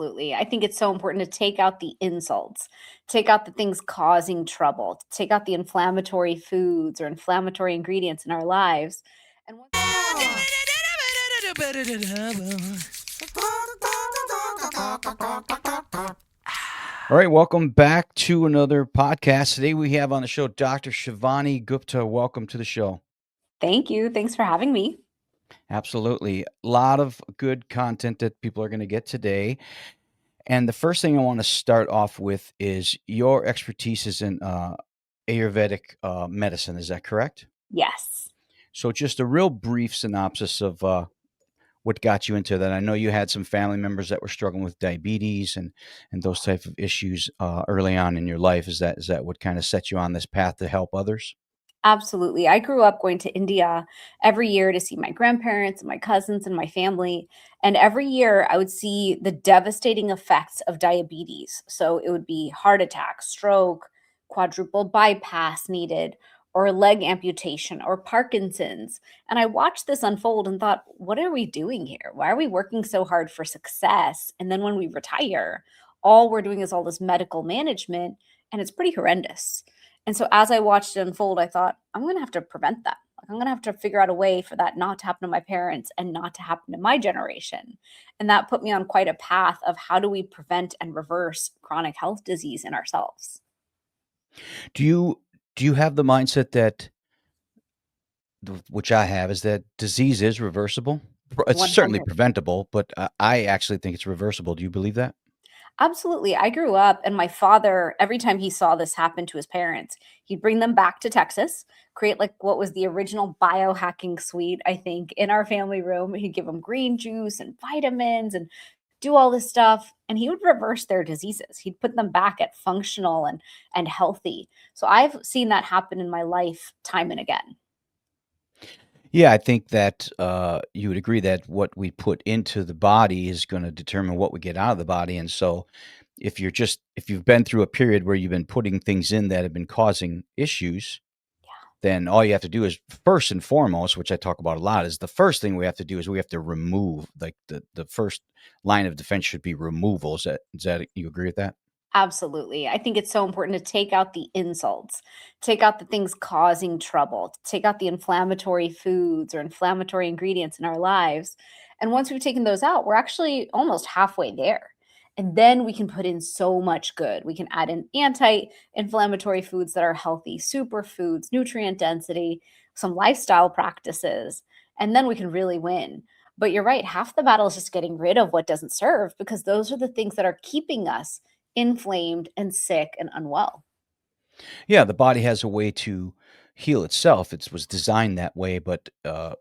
Absolutely. I think it's so important to take out the insults, take out the things causing trouble, take out the inflammatory foods or inflammatory ingredients in our lives. And once All right, welcome back to another podcast. Today we have on the show Dr. Shivani Gupta. Welcome to the show. Thank you. Thanks for having me. Absolutely. A lot of good content that people are going to get today. And the first thing I want to start off with is your expertise is in Ayurvedic medicine. Is that correct? Yes. So, just a real brief synopsis of what got you into that. I know you had some family members that were struggling with diabetes and those type of issues early on in your life. Is that what kind of set you on this path to help others? Absolutely. I grew up going to India every year to see my grandparents and my cousins and my family. And every year I would see the devastating effects of diabetes. So it would be heart attack, stroke, quadruple bypass needed, or leg amputation, or Parkinson's. And I watched this unfold and thought, what are we doing here? Why are we working so hard for success? And then when we retire, all we're doing is all this medical management, and it's pretty horrendous. And so as I watched it unfold, I thought, I'm going to have to prevent that. Like, I'm going to have to figure out a way for that not to happen to my parents and not to happen to my generation. And that put me on quite a path of how do we prevent and reverse chronic health disease in ourselves. Do you have the mindset that which I have is that disease is reversible? It's certainly 100. preventable, but I actually think it's reversible. Do you believe that? Absolutely. I grew up, and my father, every time he saw this happen to his parents, he'd bring them back to Texas, create like what was the original biohacking suite, I think, in our family room. He'd give them green juice and vitamins and do all this stuff, and he would reverse their diseases. He'd put them back at functional and healthy. So I've seen that happen in my life time and again. Yeah, I think that you would agree that what we put into the body is going to determine what we get out of the body. And so, if you've been through a period where you've been putting things in that have been causing issues, then all you have to do is first and foremost, which I talk about a lot, is the first thing we have to do is we have to remove, like the first line of defense should be removal. Is that you agree with that? Absolutely. I think it's so important to take out the insults, take out the things causing trouble, take out the inflammatory foods or inflammatory ingredients in our lives. And once we've taken those out, we're actually almost halfway there. And then we can put in so much good. We can add in anti inflammatory foods that are healthy, superfoods, nutrient density, some lifestyle practices, and then we can really win. But you're right, half the battle is just getting rid of what doesn't serve because those are the things that are keeping us inflamed and sick and unwell. Yeah, the body has a way to heal itself. It was designed that way, but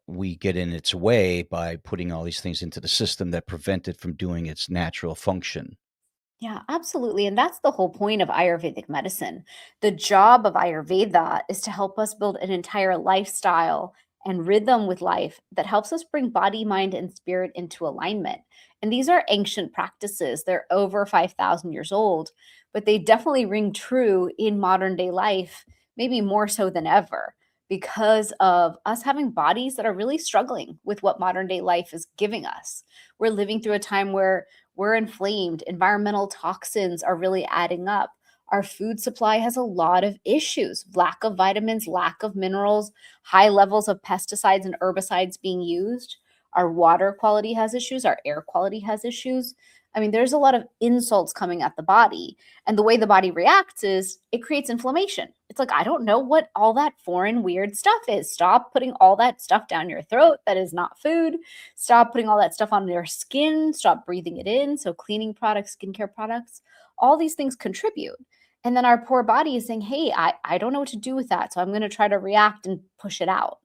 we get in its way by putting all these things into the system that prevent it from doing its natural function. Yeah, absolutely. And that's the whole point of Ayurvedic medicine. The job of Ayurveda is to help us build an entire lifestyle and rhythm with life that helps us bring body, mind, and spirit into alignment. And these are ancient practices. They're over 5,000 years old, but they definitely ring true in modern day life, maybe more so than ever, because of us having bodies that are really struggling with what modern day life is giving us. We're living through a time where we're inflamed. Environmental toxins are really adding up. Our food supply has a lot of issues: lack of vitamins, lack of minerals, high levels of pesticides and herbicides being used. Our water quality has issues. Our air quality has issues. I mean, there's a lot of insults coming at the body. And the way the body reacts is it creates inflammation. It's like, I don't know what all that foreign, weird stuff is. Stop putting all that stuff down your throat that is not food. Stop putting all that stuff on your skin. Stop breathing it in. So, cleaning products, skincare products, all these things contribute. And then our poor body is saying, hey, I don't know what to do with that. So, I'm going to try to react and push it out.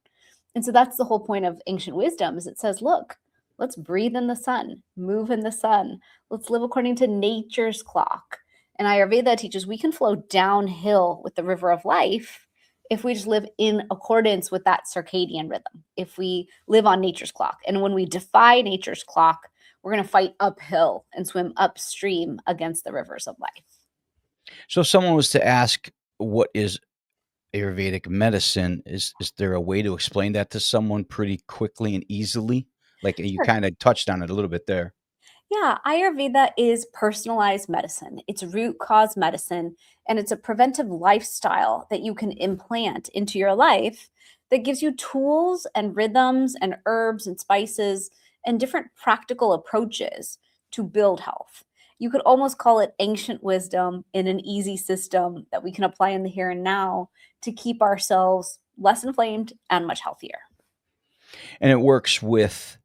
And so, that's the whole point of ancient wisdom is it says, look, let's breathe in the sun, move in the sun. Let's live according to nature's clock. And Ayurveda teaches we can flow downhill with the river of life if we just live in accordance with that circadian rhythm, if we live on nature's clock. And when we defy nature's clock, we're going to fight uphill and swim upstream against the rivers of life. So, if someone was to ask, "What is Ayurvedic medicine?" Is there a way to explain that to someone pretty quickly and easily? Like you Sure. kind of touched on it a little bit there. Yeah, Ayurveda is personalized medicine. It's root cause medicine, and it's a preventive lifestyle that you can implant into your life that gives you tools and rhythms and herbs and spices and different practical approaches to build health. You could almost call it ancient wisdom in an easy system that we can apply in the here and now to keep ourselves less inflamed and much healthier. And it works with,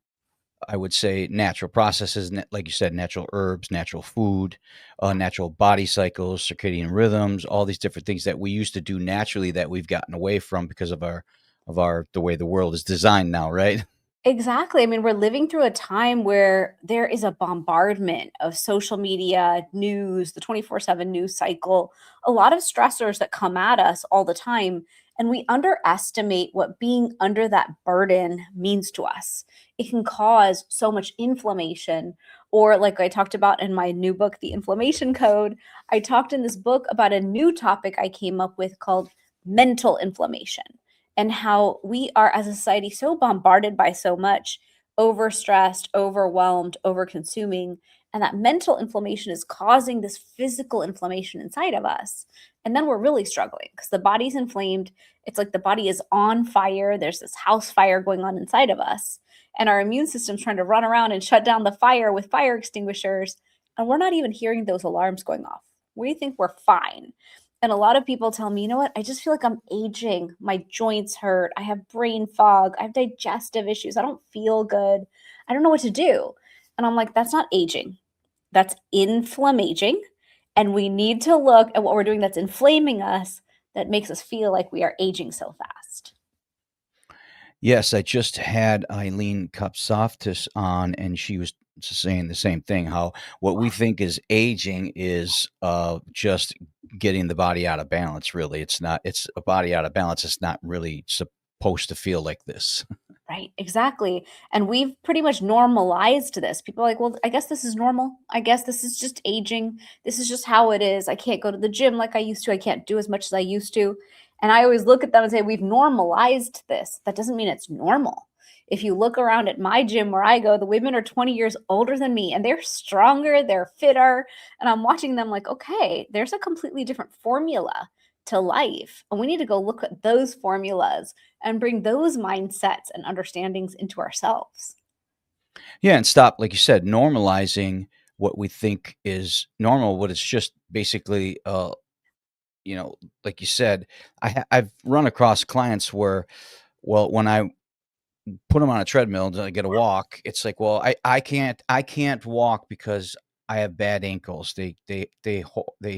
I would say, natural processes, like you said, natural herbs, natural food, natural body cycles, circadian rhythms, all these different things that we used to do naturally that we've gotten away from because of our the way the world is designed now, right? Exactly. I mean, we're living through a time where there is a bombardment of social media, news, the 24/7 news cycle, a lot of stressors that come at us all the time. And we underestimate what being under that burden means to us. It can cause so much inflammation. Or, like I talked about in my new book, The Inflammation Code, I talked in this book about a new topic I came up with called mental inflammation and how we are as a society so bombarded by so much, overstressed, overwhelmed, overconsuming, and that mental inflammation is causing this physical inflammation inside of us. And then we're really struggling because the body's inflamed. It's like the body is on fire. There's this house fire going on inside of us. And our immune system's trying to run around and shut down the fire with fire extinguishers. And we're not even hearing those alarms going off. We think we're fine. And a lot of people tell me, you know what? I just feel like I'm aging. My joints hurt. I have brain fog. I have digestive issues. I don't feel good. I don't know what to do. And I'm like, that's not aging. That's inflammaging. And we need to look at what we're doing that's inflaming us that makes us feel like we are aging so fast. Yes, I just had Eileen Kopsoftis on, and she was saying the same thing. How what we think is aging is just getting the body out of balance. Really, it's not. It's a body out of balance. It's not really supposed to feel like this. Right, exactly. And we've pretty much normalized this. People are like, well, I guess this is normal. I guess this is just aging. This is just how it is. I can't go to the gym like I used to. I can't do as much as I used to. And I always look at them and say, we've normalized this. That doesn't mean it's normal. If you look around at my gym where I go, the women are 20 years older than me and they're stronger, they're fitter. And I'm watching them like, okay, there's a completely different formula to life. And we need to go look at those formulas and bring those mindsets and understandings into ourselves. Yeah, and stop, like you said, normalizing what we think is normal. What it's just basically, like you said, I've run across clients where, well, when I put them on a treadmill to get a walk, it's like, well, I can't walk because I have bad ankles. They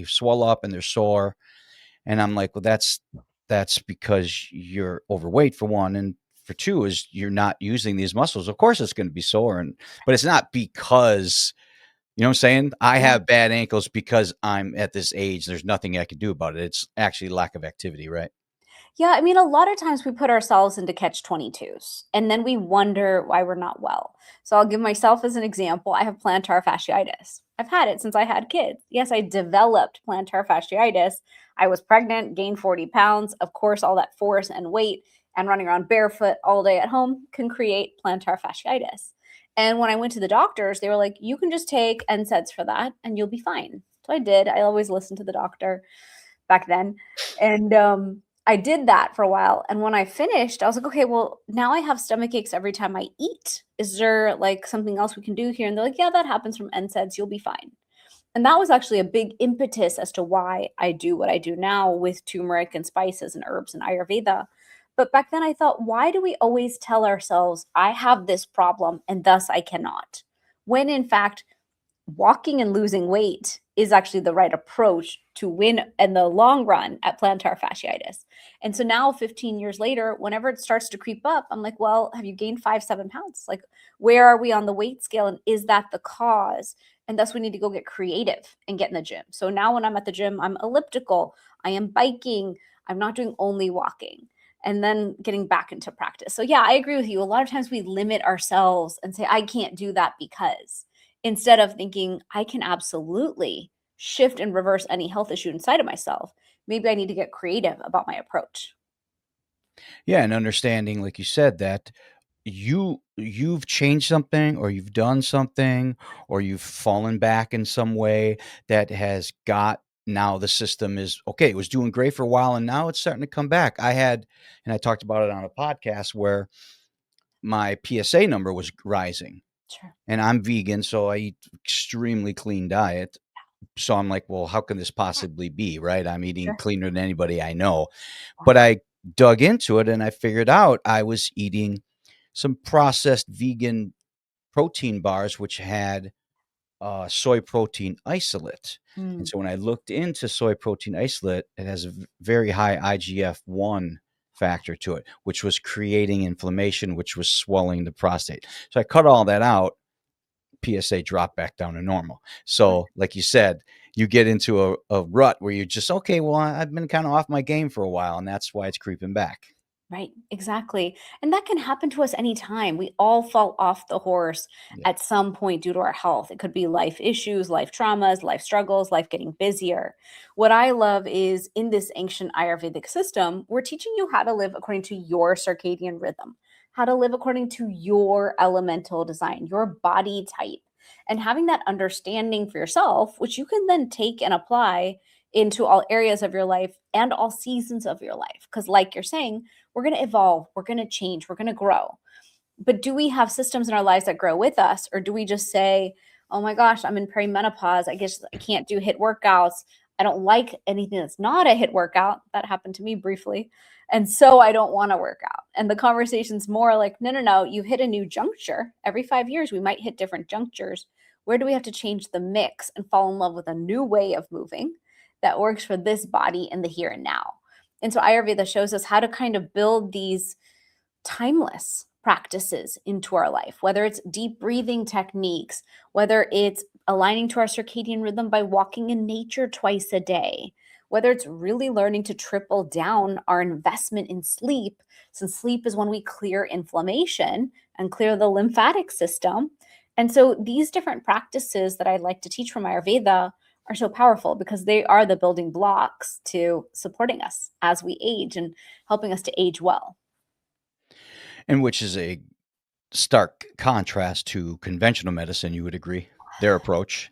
swell up and they're sore, and I'm like, well, that's because you're overweight for one, and for two is you're not using these muscles. Of course, it's going to be sore, but it's not because you know what I'm saying. I Yeah. have bad ankles because I'm at this age. There's nothing I can do about it. It's actually lack of activity, right? Yeah, I mean, a lot of times we put ourselves into catch 22s and then we wonder why we're not well. So I'll give myself as an example. I have plantar fasciitis. I've had it since I had kids. Yes, I developed plantar fasciitis. I was pregnant, gained 40 pounds. Of course, all that force and weight and running around barefoot all day at home can create plantar fasciitis. And when I went to the doctors, they were like, you can just take NSAIDs for that and you'll be fine. So I did. I always listened to the doctor back then. And I did that for a while. And when I finished, I was like, okay, well, now I have stomach aches every time I eat. Is there like something else we can do here? And they're like, yeah, that happens from NSAIDs. You'll be fine. And that was actually a big impetus as to why I do what I do now with turmeric and spices and herbs and Ayurveda. But back then I thought, why do we always tell ourselves, I have this problem and thus I cannot? When in fact, walking and losing weight is actually the right approach to win in the long run at plantar fasciitis. And so now, 15 years later, whenever it starts to creep up, I'm like, well, have you gained 5, 7 pounds? Like, where are we on the weight scale? And is that the cause? And thus, we need to go get creative and get in the gym. So now, when I'm at the gym, I'm elliptical, I am biking, I'm not doing only walking. And then getting back into practice. So, yeah, I agree with you. A lot of times we limit ourselves and say, I can't do that because instead of thinking I can absolutely shift and reverse any health issue inside of myself. Maybe I need to get creative about my approach. Yeah, and understanding, like you said, that you've changed something, or you've done something, or you've fallen back in some way that has got now the system is okay, it was doing great for a while and now it's starting to come back. And I talked about it on a podcast where my PSA number was rising, Sure. and I'm vegan, so I eat extremely clean diet. So I'm like, well, how can this possibly be, right? I'm eating Sure. cleaner than anybody I know. Yeah. But I dug into it and I figured out I was eating some processed vegan protein bars, which had soy protein isolate. And Mm, so when I looked into soy protein isolate, it has a very high IGF-1 factor to it, which was creating inflammation, which was swelling the prostate. So I cut all that out. PSA dropped back down to normal. good. So, like you said, you get into a rut where you're just okay. Well, I've been kind of off my game for a while, and that's why it's creeping back. Right, exactly. And that can happen to us anytime. We all fall off the horse Yeah. at some point due to our health. It could be life issues, life traumas, life struggles, life getting busier. What I love is in this ancient Ayurvedic system, we're teaching you how to live according to your circadian rhythm, how to live according to your elemental design, your body type. And having that understanding for yourself, which you can then take and apply into all areas of your life and all seasons of your life. Because, like you're saying, we're going to evolve, we're going to change, we're going to grow. But do we have systems in our lives that grow with us? Or do we just say, oh my gosh, I'm in perimenopause. I guess I can't do HIIT workouts. I don't like anything that's not a HIIT workout. That happened to me briefly. And so I don't want to work out. And the conversation's more like, no, no, no, you hit a new juncture. Every 5 years, we might hit different junctures. Where do we have to change the mix and fall in love with a new way of moving that works for this body in the here and now? And so Ayurveda shows us how to kind of build these timeless practices into our life, whether it's deep breathing techniques, whether it's aligning to our circadian rhythm by walking in nature twice a day, whether it's really learning to triple down our investment in sleep, since sleep is when we clear inflammation and clear the lymphatic system. And so these different practices that I like to teach from Ayurveda are so powerful because they are the building blocks to supporting us as we age and helping us to age well. And which is a stark contrast to conventional medicine, you would agree, their approach.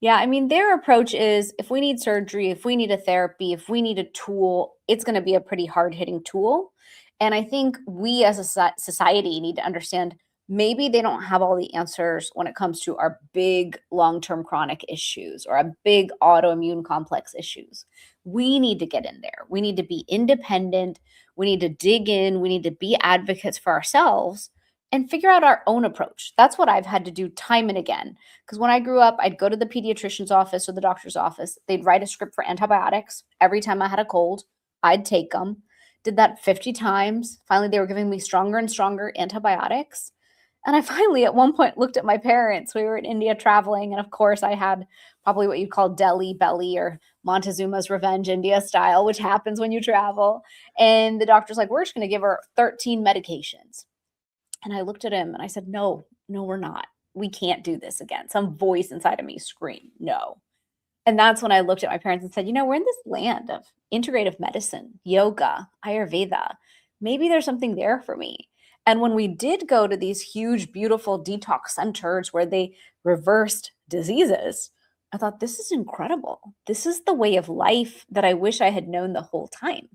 Yeah, I mean, their approach is if we need surgery, if we need a therapy, if we need a tool, it's going to be a pretty hard hitting tool. And I think we as a society need to understand maybe they don't have all the answers when it comes to our big long term chronic issues or our big autoimmune complex issues. We need to get in there. We need to be independent. We need to dig in. We need to be advocates for ourselves and figure out our own approach. That's what I've had to do time and again because when I grew up, I'd go to the pediatrician's office or the doctor's office. They'd write a script for antibiotics. Every time I had a cold, I'd take them. Did that 50 times. Finally, they were giving me stronger and stronger antibiotics. And I finally, at one point, looked at my parents. We were in India traveling. And of course, I had probably what you'd call Delhi belly or Montezuma's Revenge India style, which happens when you travel. And the doctor's like, we're just going to give her 13 medications. And I looked at him and I said, no, no, we're not. We can't do this again. Some voice inside of me screamed, no. And that's when I looked at my parents and said, we're in this land of integrative medicine, yoga, Ayurveda. Maybe there's something there for me. And when we did go to these huge, beautiful detox centers where they reversed diseases, I thought, this is incredible. This is the way of life that I wish I had known the whole time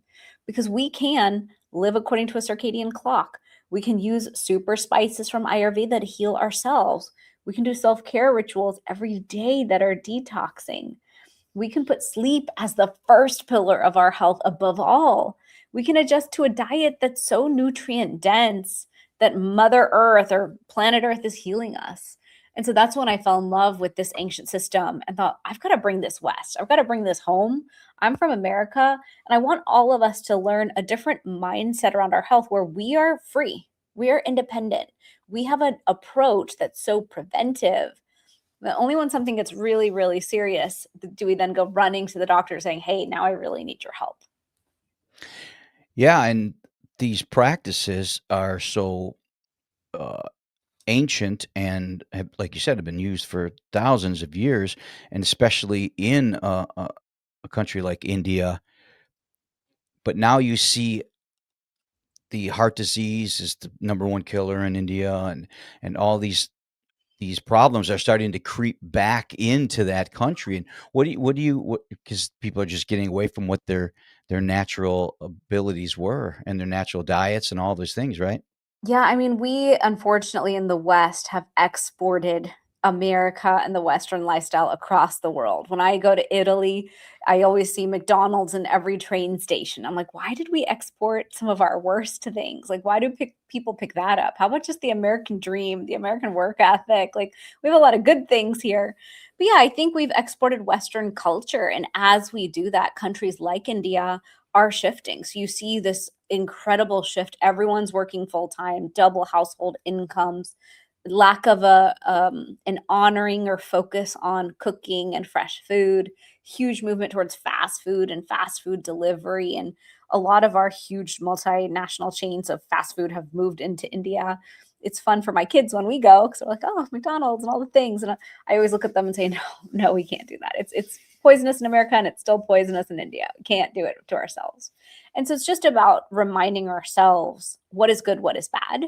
because we can live according to a circadian clock. We can use super spices from Ayurveda to heal ourselves. We can do self care rituals every day that are detoxing. We can put sleep as the first pillar of our health above all. We can adjust to a diet that's so nutrient dense that Mother Earth or planet Earth is healing us. And so that's when I fell in love with this ancient system and thought, I've got to bring this west. I've got to bring this home. I'm from America, and I want all of us to learn a different mindset around our health where we are free, we are independent. We have an approach that's so preventive but only when something gets really, really serious do we then go running to the doctor saying, hey, now I really need your help. Yeah, and these practices are so uh, ancient and have, like you said, have been used for thousands of years, and especially in a country like India. But now you see the heart disease is the number one killer in India, and all these problems are starting to creep back into that country. And what, because people are just getting away from what their natural abilities were and their natural diets and all those things, right? Yeah, I mean, we unfortunately in the West have exported America and the Western lifestyle across the world. When I go to Italy, I always see McDonald's in every train station. I'm like, why did we export some of our worst things? Like, why do people pick that up? How about just the American dream, the American work ethic? Like, we have a lot of good things here. But yeah, I think we've exported Western culture. And as we do that, countries like India are shifting. So you see this incredible shift. Everyone's working full time, double household incomes, lack of an honoring or focus on cooking and fresh food, huge movement towards fast food and fast food delivery. And a lot of our huge multinational chains of fast food have moved into India. It's fun for my kids when we go because they're like, oh, McDonald's and all the things. And I always look at them and say, no, no, we can't do that. It's poisonous in America and it's still poisonous in India. We can't do it to ourselves. And so it's just about reminding ourselves what is good, what is bad.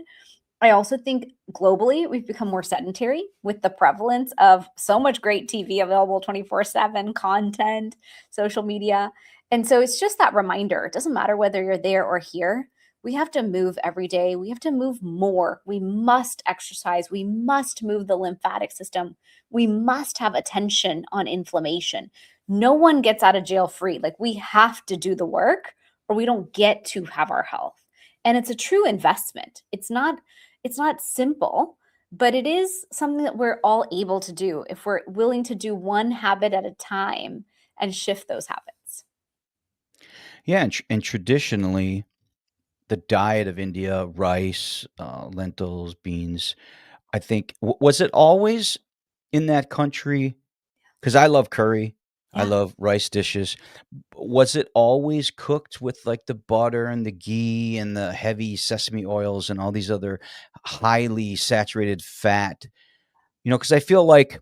I also think globally we've become more sedentary with the prevalence of so much great TV available 24/7 content, social media. And so it's just that reminder. It doesn't matter whether you're there or here. We have to move every day. We have to move more. We must exercise. We must move the lymphatic system. We must have attention on inflammation. No one gets out of jail free. Like we have to do the work or we don't get to have our health. And it's a true investment. It's not simple, but it is something that we're all able to do if we're willing to do one habit at a time and shift those habits. Yeah, and traditionally, the diet of India, rice, lentils, beans, I think was it always in that country? Because I love curry, I Yeah, love rice dishes. Was it always cooked with, like, the butter and the ghee and the heavy sesame oils and all these other highly saturated fat? Because I feel like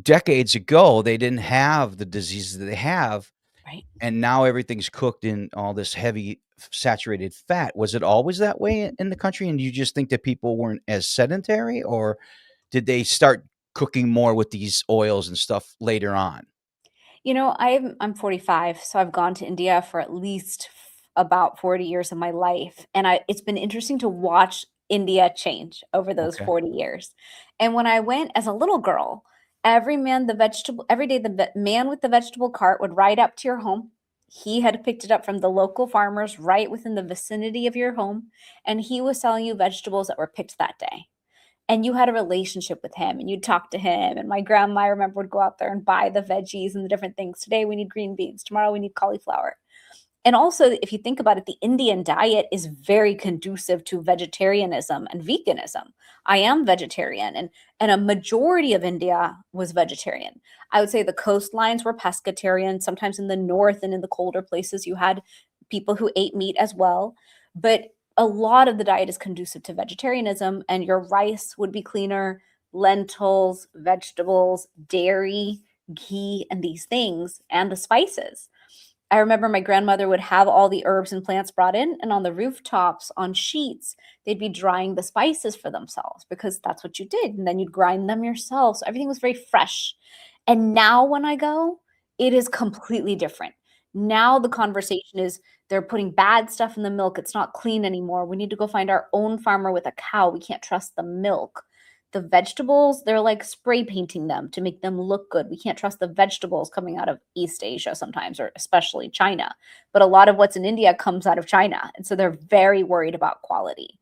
decades ago, they didn't have the diseases that they have, right. and now everything's cooked in all this heavy saturated fat. Was it always that way in the country, and you just think that people weren't as sedentary, or did they start cooking more with these oils and stuff later on? I'm 45, so I've gone to India for at least about 40 years of my life, and it's been interesting to watch India change over those Okay. 40 years. And when I went as a little girl, every day man with the vegetable cart would ride up to your home. He had picked it up from the local farmers right within the vicinity of your home, and he was selling you vegetables that were picked that day and you had a relationship with him and you'd talk to him. And my grandma, I remember, would go out there and buy the veggies and the different things. Today we need green beans. Tomorrow we need cauliflower. And also, if you think about it, the Indian diet is very conducive to vegetarianism and veganism. I am vegetarian, and a majority of India was vegetarian. I would say the coastlines were pescatarian. Sometimes in the north and in the colder places, you had people who ate meat as well. But a lot of the diet is conducive to vegetarianism, and your rice would be cleaner, lentils, vegetables, dairy, ghee, and these things, and the spices. I remember my grandmother would have all the herbs and plants brought in, and on the rooftops, on sheets, they'd be drying the spices for themselves because that's what you did. And then you'd grind them yourself. So everything was very fresh. And now when I go, it is completely different. Now the conversation is they're putting bad stuff in the milk. It's not clean anymore. We need to go find our own farmer with a cow. We can't trust the milk. The vegetables, they're like spray painting them to make them look good. We can't trust the vegetables coming out of East Asia sometimes, or especially China. But a lot of what's in India comes out of China. And so they're very worried about quality.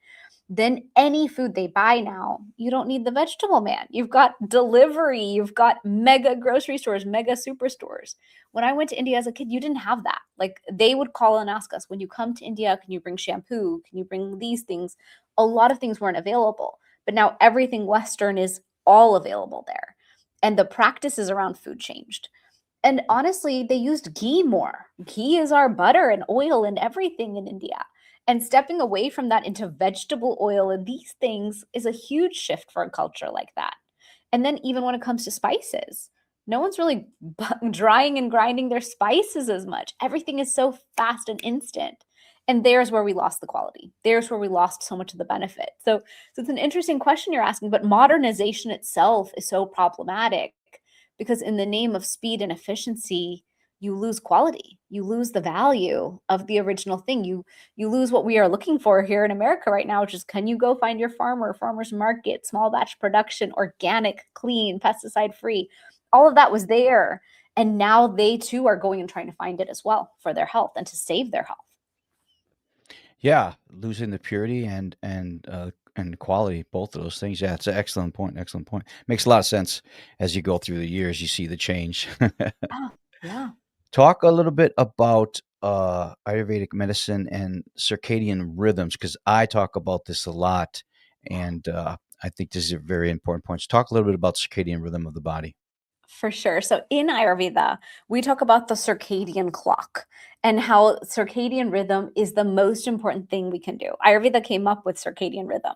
Then any food they buy now, you don't need the vegetable man. You've got delivery, you've got mega grocery stores, mega superstores. When I went to India as a kid, you didn't have that. Like they would call and ask us, when you come to India, can you bring shampoo? Can you bring these things? A lot of things weren't available. But now everything Western is all available there. And the practices around food changed. And honestly, they used ghee more. Ghee is our butter and oil and everything in India. And stepping away from that into vegetable oil and these things is a huge shift for a culture like that. And then even when it comes to spices, no one's really drying and grinding their spices as much. Everything is so fast and instant. And there's where we lost the quality. There's where we lost so much of the benefit. So it's an interesting question you're asking, but modernization itself is so problematic because in the name of speed and efficiency, you lose quality. You lose the value of the original thing. You lose what we are looking for here in America right now, which is, can you go find your farmer's market, small batch production, organic, clean, pesticide free? All of that was there. And now they too are going and trying to find it as well for their health and to save their health. Yeah, losing the purity and quality, both of those things. Yeah, it's an excellent point. Excellent point. Makes a lot of sense as you go through the years. You see the change. Yeah, yeah. Talk a little bit about Ayurvedic medicine and circadian rhythms, because I talk about this a lot, and I think this is a very important point. So talk a little bit about circadian rhythm of the body. For sure. So in Ayurveda, we talk about the circadian clock and how circadian rhythm is the most important thing we can do. Ayurveda came up with circadian rhythm.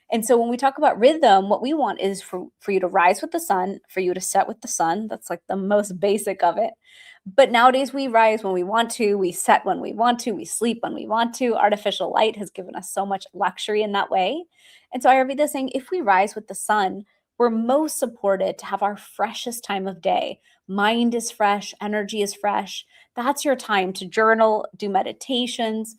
And so when we talk about rhythm, what we want is for you to rise with the sun, for you to set with the sun. That's like the most basic of it. But nowadays we rise when we want to, we set when we want to, we sleep when we want to. Artificial light has given us so much luxury in that way. And so Ayurveda is saying if we rise with the sun, we're most supported to have our freshest time of day. Mind is fresh, energy is fresh. That's your time to journal, do meditations,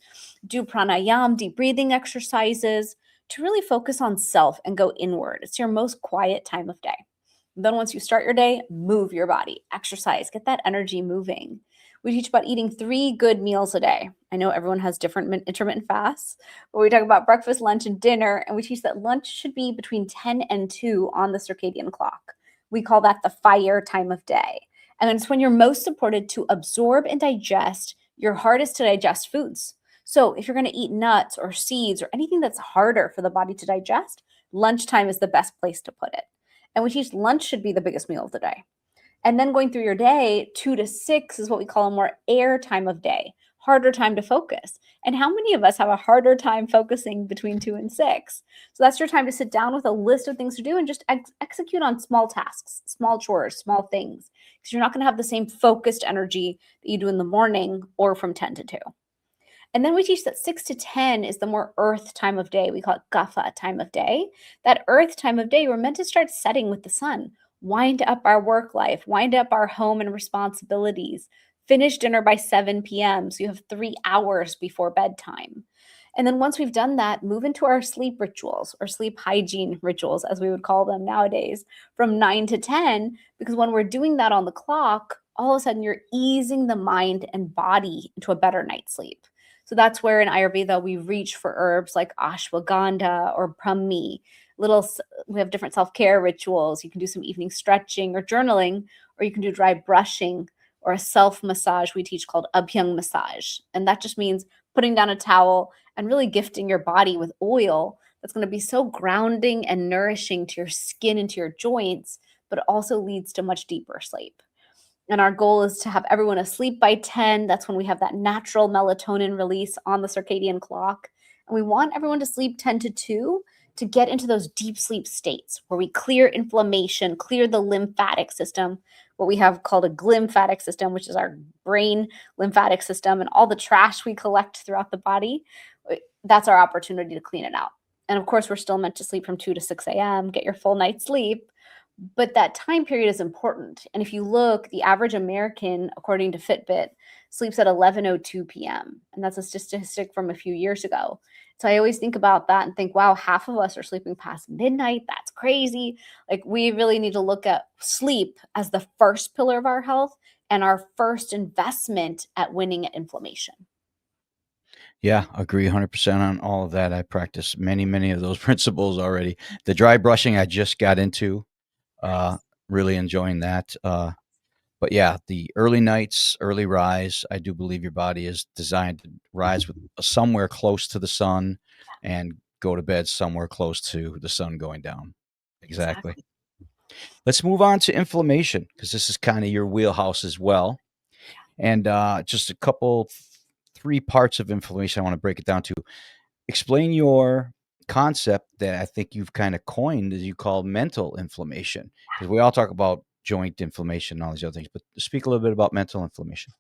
do pranayam, deep breathing exercises, to really focus on self and go inward. It's your most quiet time of day. Then, once you start your day, move your body, exercise, get that energy moving. We teach about eating 3 good meals a day. I know everyone has different intermittent fasts, but we talk about breakfast, lunch, and dinner, and we teach that lunch should be between 10 and 2 on the circadian clock. We call that the fire time of day. And it's when you're most supported to absorb and digest your hardest to digest foods. So if you're going to eat nuts or seeds or anything that's harder for the body to digest, lunchtime is the best place to put it. And we teach lunch should be the biggest meal of the day. And then going through your day, 2 to 6 is what we call a more air time of day, harder time to focus. And how many of us have a harder time focusing between 2 and 6? So that's your time to sit down with a list of things to do and just execute on small tasks, small chores, small things. Because you're not going to have the same focused energy that you do in the morning or from 10 to 2. And then we teach that 6 to 10 is the more earth time of day. We call it kapha time of day. That earth time of day, we're meant to start setting with the sun, wind up our work life, wind up our home and responsibilities, finish dinner by 7 p.m. So you have 3 hours before bedtime. And then once we've done that, move into our sleep rituals or sleep hygiene rituals, as we would call them nowadays, from 9 to 10, because when we're doing that on the clock, all of a sudden you're easing the mind and body into a better night's sleep. So that's where in Ayurveda we reach for herbs like ashwagandha or brahmi. We have different self-care rituals. You can do some evening stretching or journaling, or you can do dry brushing or a self-massage we teach called abhyang massage. And that just means putting down a towel and really gifting your body with oil that's going to be so grounding and nourishing to your skin and to your joints, but it also leads to much deeper sleep. And our goal is to have everyone asleep by 10. That's when we have that natural melatonin release on the circadian clock. And we want everyone to sleep 10 to 2 to get into those deep sleep states where we clear inflammation, clear the lymphatic system, what we have called a glymphatic system, which is our brain lymphatic system, and all the trash we collect throughout the body. That's our opportunity to clean it out. And of course, we're still meant to sleep from 2 to 6 a.m., get your full night's sleep. But that time period is important. And if you look, the average American, according to Fitbit, sleeps at 11:02 p.m. And that's a statistic from a few years ago. So I always think about that and think, wow, half of us are sleeping past midnight. That's crazy. Like, we really need to look at sleep as the first pillar of our health and our first investment at winning at inflammation. Yeah, agree 100% on all of that. I practice many, many of those principles already. The dry brushing I just got into, uh, really enjoying that. But yeah, the early nights, early rise, I do believe your body is designed to rise with somewhere close to the sun and go to bed somewhere close to the sun going down. Exactly. Exactly. Let's move on to inflammation, because this is kind of your wheelhouse as well. And just a couple, 3 parts of inflammation I want to break it down to. Explain your concept that I think you've kind of coined, as you call mental inflammation, because we all talk about joint inflammation and all these other things, but speak a little bit about mental inflammation.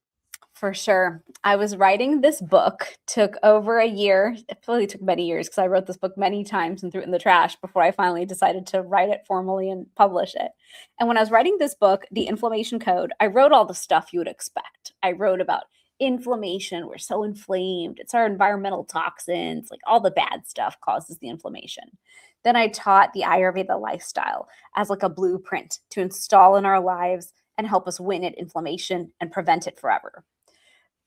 For sure. I was writing this book, took over a year. It probably took many years because I wrote this book many times and threw it in the trash before I finally decided to write it formally and publish it. And when I was writing this book, The Inflammation Code, I wrote all the stuff you would expect. I wrote about inflammation. We're so inflamed. It's our environmental toxins, like all the bad stuff causes the inflammation. Then I taught the Ayurveda lifestyle as like a blueprint to install in our lives and help us win at inflammation and prevent it forever.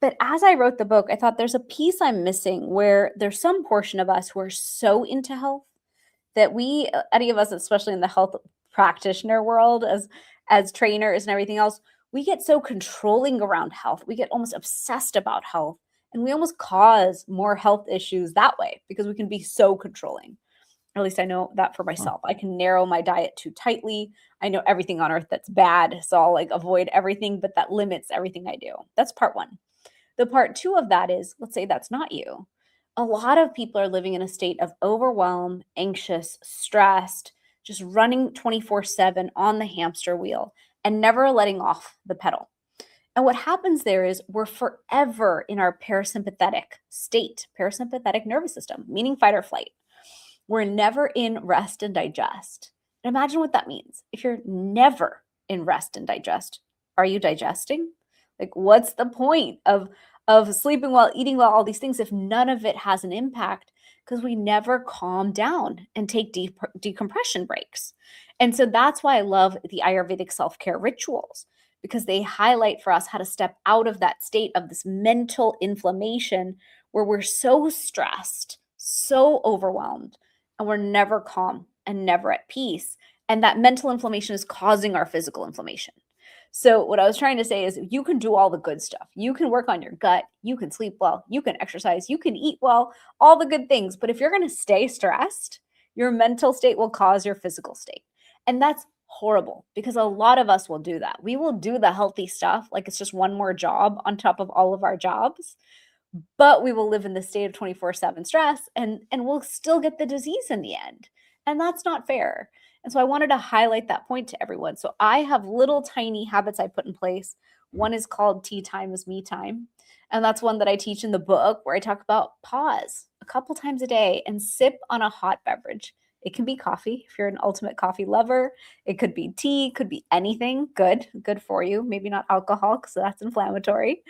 But as I wrote the book, I thought there's a piece I'm missing where there's some portion of us who are so into health that we, any of us, especially in the health practitioner world, as trainers and everything else, we get so controlling around health. We get almost obsessed about health, and we almost cause more health issues that way because we can be so controlling. At least I know that for Huh. myself. I can narrow my diet too tightly. I know everything on earth that's bad, so I'll like avoid everything, but that limits everything I do. That's part one. The part two of that is, let's say that's not you. A lot of people are living in a state of overwhelm, anxious, stressed, just running 24/7 on the hamster wheel and never letting off the pedal. And what happens there is we're forever in our parasympathetic state, parasympathetic nervous system, meaning fight or flight. We're never in rest and digest. And imagine what that means. If you're never in rest and digest, are you digesting? Like, what's the point of sleeping well, eating well, all these things if none of it has an impact? Because we never calm down and take decompression breaks. And so that's why I love the Ayurvedic self care rituals because they highlight for us how to step out of that state of this mental inflammation where we're so stressed, so overwhelmed, and we're never calm and never at peace. And that mental inflammation is causing our physical inflammation. So, what I was trying to say is you can do all the good stuff. You can work on your gut, you can sleep well, you can exercise, you can eat well, all the good things. But if you're going to stay stressed, your mental state will cause your physical state. And that's horrible because a lot of us will do that. We will do the healthy stuff like it's just one more job on top of all of our jobs, but we will live in the state of 24/7 stress and we'll still get the disease in the end. And that's not fair. And so I wanted to highlight that point to everyone. So I have little tiny habits I put in place. One is called tea time is me time. And that's one that I teach in the book where I talk about pause a couple times a day and sip on a hot beverage. It can be coffee if you're an ultimate coffee lover. It could be tea, could be anything good for you. Maybe not alcohol because that's inflammatory.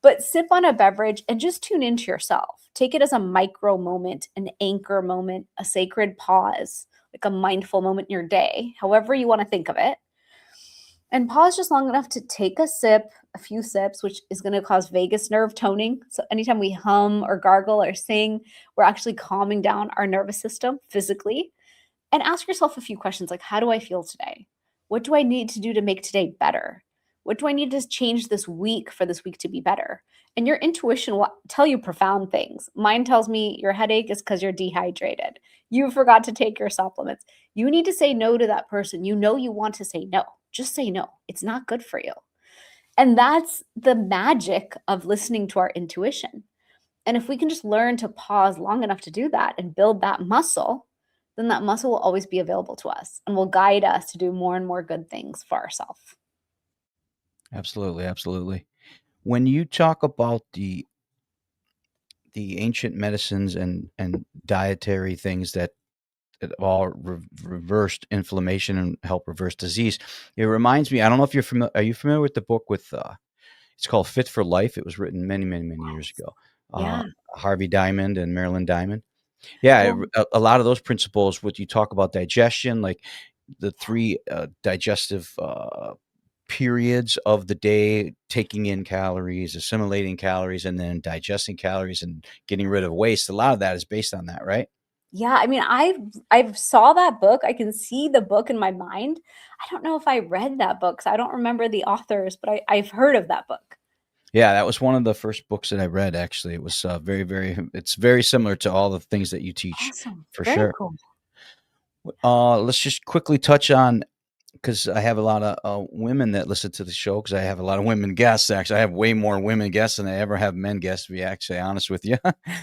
But sip on a beverage and just tune into yourself. Take it as a micro moment, an anchor moment, a sacred pause, like a mindful moment in your day, however you want to think of it. And pause just long enough to take a sip, a few sips, which is going to cause vagus nerve toning. So anytime we hum or gargle or sing, we're actually calming down our nervous system physically. And ask yourself a few questions like, how do I feel today? What do I need to do to make today better? What do I need to change this week for this week to be better? And your intuition will tell you profound things. Mine tells me your headache is because you're dehydrated. You forgot to take your supplements. You need to say no to that person. You know you want to say no. Just say no. It's not good for you. And that's the magic of listening to our intuition. And if we can just learn to pause long enough to do that and build that muscle, then that muscle will always be available to us and will guide us to do more and more good things for ourselves. Absolutely, absolutely. When you talk about the ancient medicines and dietary things that all reversed inflammation and help reverse disease, it reminds me. I don't know if you're familiar. Are you familiar with the book with? It's called Fit for Life. It was written many, many, many years Yes. ago. Uh, Yeah. Harvey Diamond and Marilyn Diamond. Yeah, Yeah. a lot of those principles. What you talk about digestion, like the three digestive periods of the day, taking in calories, assimilating calories, and then digesting calories and getting rid of waste. A lot of that is based on that, right? Yeah. I mean, I've saw that book. I can see the book in my mind. I don't know if I read that book, so I don't remember the authors, but I've heard of that book. Yeah, that was one of the first books that I read, actually. It was very, very it's very similar to all the things that you teach, Awesome. for Very sure. cool. Let's just quickly touch on, because I have a lot of women that listen to the show, because I have a lot of women guests, actually. I have way more women guests than I ever have men guests, to be actually honest with you,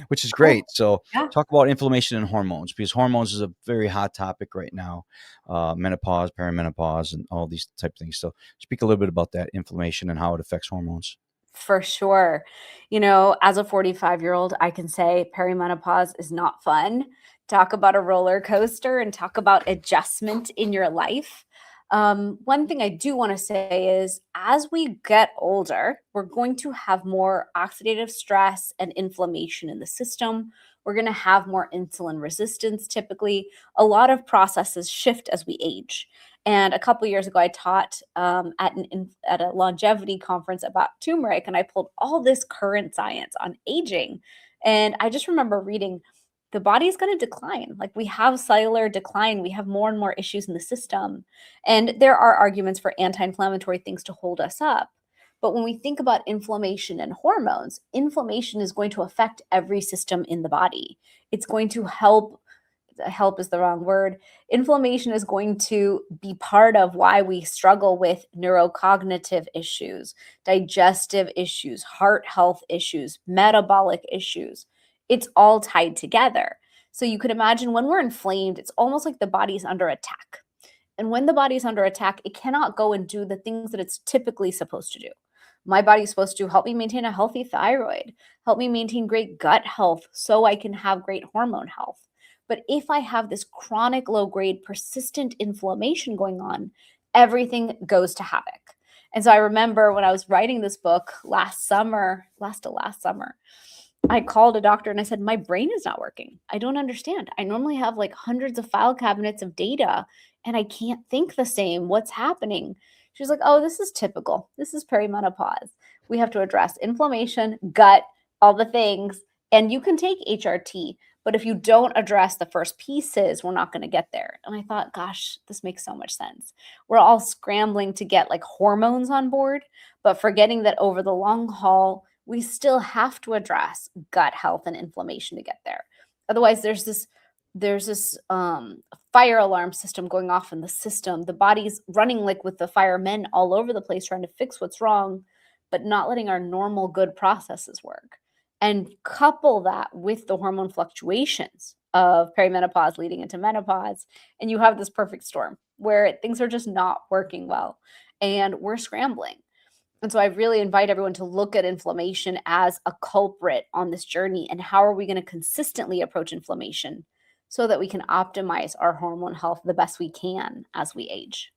which is Cool. great. So Yeah. talk about inflammation and hormones, because hormones is a very hot topic right now. Menopause, perimenopause, and all these type of things. So speak a little bit about that inflammation and how it affects hormones. For sure. As a 45-year-old, I can say perimenopause is not fun. Talk about a roller coaster and talk about adjustment in your life. One thing I do want to say is as we get older, we're going to have more oxidative stress and inflammation in the system. We're going to have more insulin resistance typically. A lot of processes shift as we age. And a couple years ago, I taught at a longevity conference about turmeric, and I pulled all this current science on aging. And I just remember reading, the body is going to decline. Like we have cellular decline, we have more and more issues in the system, and there are arguments for anti-inflammatory things to hold us up. But when we think about inflammation and hormones, inflammation is going to affect every system in the body. It's going to help is the wrong word. Inflammation is going to be part of why we struggle with neurocognitive issues, digestive issues, heart health issues, metabolic issues. It's all tied together. So you could imagine when we're inflamed, it's almost like the body's under attack. And when the body's under attack, it cannot go and do the things that it's typically supposed to do. My body's supposed to help me maintain a healthy thyroid, help me maintain great gut health so I can have great hormone health. But if I have this chronic low grade persistent inflammation going on, everything goes to havoc. And so I remember when I was writing this book last summer, last summer, I called a doctor and I said, my brain is not working. I don't understand. I normally have like hundreds of file cabinets of data and I can't think the same. What's happening? She's like, oh, this is typical. This is perimenopause. We have to address inflammation, gut, all the things. And you can take HRT, but if you don't address the first pieces, we're not going to get there. And I thought, gosh, this makes so much sense. We're all scrambling to get like hormones on board, but forgetting that over the long haul, we still have to address gut health and inflammation to get there. Otherwise, there's this fire alarm system going off in the system. The body's running like with the firemen all over the place trying to fix what's wrong, but not letting our normal good processes work. And couple that with the hormone fluctuations of perimenopause leading into menopause, and you have this perfect storm where things are just not working well and we're scrambling. And so I really invite everyone to look at inflammation as a culprit on this journey. And how are we going to consistently approach inflammation so that we can optimize our hormone health the best we can as we age?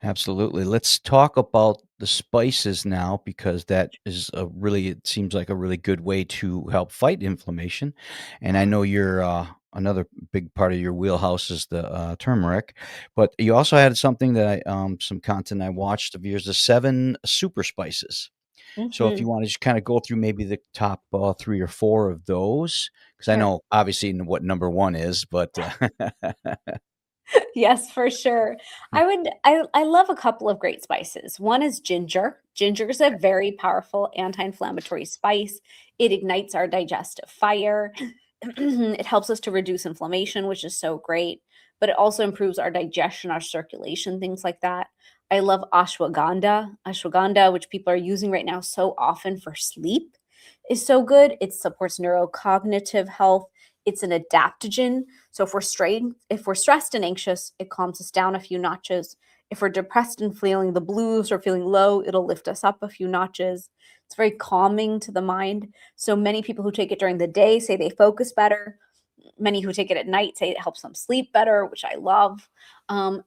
Absolutely. Let's talk about the spices now because that is a really it seems like a really good way to help fight inflammation. And I know you're another big part of your wheelhouse is the turmeric, but you also had something that I some content I watched of yours, the seven super spices. So if you Mhm. want to just kind of go through maybe the top three or four of those, because I Sure. know obviously what number one is, but Yes, for sure. I love a couple of great spices. One is ginger. Ginger is a very powerful anti-inflammatory spice. It ignites our digestive fire. It helps us to reduce inflammation, which is so great, but it also improves our digestion, our circulation, things like that. I love ashwagandha. Ashwagandha, which people are using right now so often for sleep, is so good. It supports neurocognitive health. It's an adaptogen, so if we're stressed and anxious, it calms us down a few notches. If we're depressed and feeling the blues or feeling low, it'll lift us up a few notches. It's very calming to the mind. So many people who take it during the day say they focus better. Many who take it at night say it helps them sleep better, which I love.